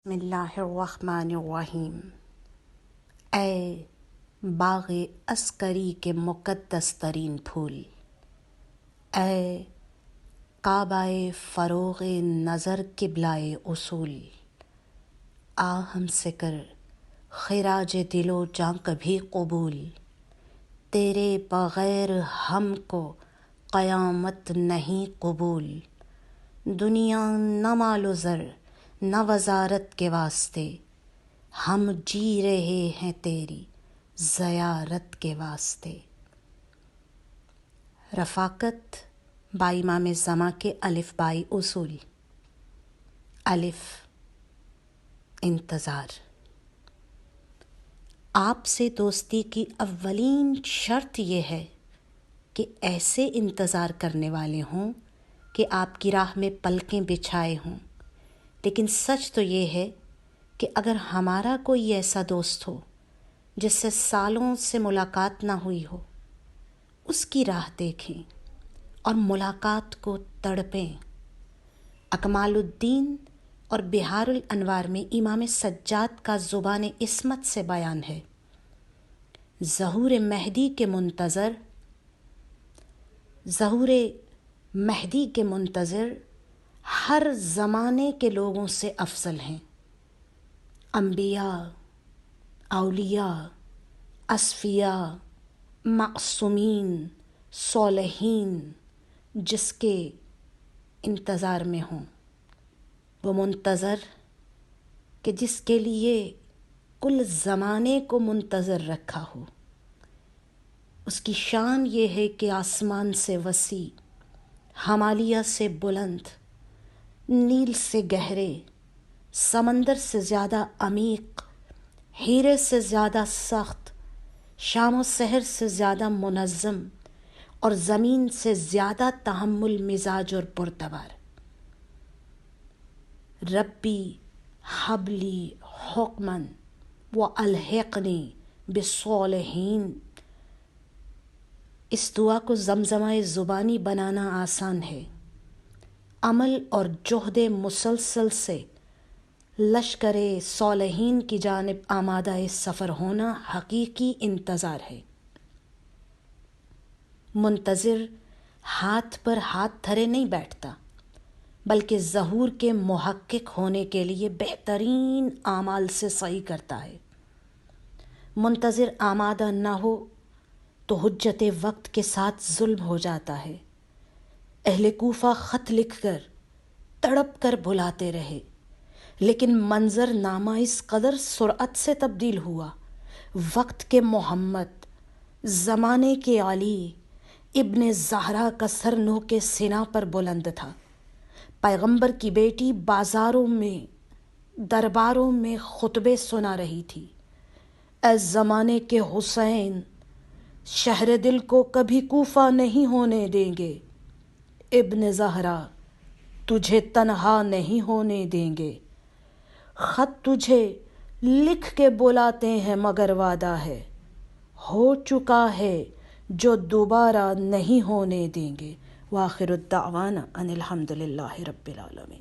بسم اللہ الرحمن الرحیم۔ اے باغ عسکری کے مقدس ترین پھول، اے کعبہ فروغ نظر قبلۂ اصول، آ ہم سے کر خراج دل و جاں کبھی قبول، تیرے بغیر ہم کو قیامت نہیں قبول، دنیا نہ مال و زر نہ وزارت کے واسطے، ہم جی رہے ہیں تیری زیارت کے واسطے۔ رفاقت با امام زمان کے الف بائی اصول۔ الف، انتظار۔ آپ سے دوستی کی اولین شرط یہ ہے کہ ایسے انتظار کرنے والے ہوں کہ آپ کی راہ میں پلکیں بچھائے ہوں۔ لیکن سچ تو یہ ہے کہ اگر ہمارا کوئی ایسا دوست ہو جس سے سالوں سے ملاقات نہ ہوئی ہو، اس کی راہ دیکھیں اور ملاقات کو تڑپیں۔ اکمال الدین اور بہار الانوار میں امام سجاد کا زبان عصمت سے بیان ہے، ظہور مہدی کے منتظر ہر زمانے کے لوگوں سے افضل ہیں۔ انبیاء، اولیاء، اصفیاء، معصومین، صالحین جس کے انتظار میں ہوں، وہ منتظر کہ جس کے لیے کل زمانے کو منتظر رکھا ہو، اس کی شان یہ ہے کہ آسمان سے وسیع، ہمالیہ سے بلند، نیل سے گہرے، سمندر سے زیادہ عمیق، ہیرے سے زیادہ سخت، شام و سحر سے زیادہ منظم اور زمین سے زیادہ تحمل مزاج اور پرتوار۔ ربی ہب لی حکماً والحقنی بالصالحین، اس دعا کو زمزمہ زبانی بنانا آسان ہے، عمل اور جہد مسلسل سے لشکر صالحین کی جانب آمادہ سفر ہونا حقیقی انتظار ہے۔ منتظر ہاتھ پر ہاتھ دھرے نہیں بیٹھتا، بلکہ ظہور کے محقق ہونے کے لیے بہترین اعمال سے سعی کرتا ہے۔ منتظر آمادہ نہ ہو تو حجت وقت کے ساتھ ظلم ہو جاتا ہے۔ اہل کوفہ خط لکھ کر تڑپ کر بلاتے رہے، لیکن منظر نامہ اس قدر سرعت سے تبدیل ہوا۔ وقت کے محمد، زمانے کے علی ابن زہرا کا سر نو کے سینہ پر بلند تھا۔ پیغمبر کی بیٹی بازاروں میں، درباروں میں خطبے سنا رہی تھی، اے زمانے کے حسین، شہر دل کو کبھی کوفہ نہیں ہونے دیں گے، ابن زہرا تجھے تنہا نہیں ہونے دیں گے، خط تجھے لکھ کے بلاتے ہیں مگر وعدہ ہے، ہو چکا ہے جو دوبارہ نہیں ہونے دیں گے۔ وآخر الدعوانا ان الحمد للہ رب العالمین۔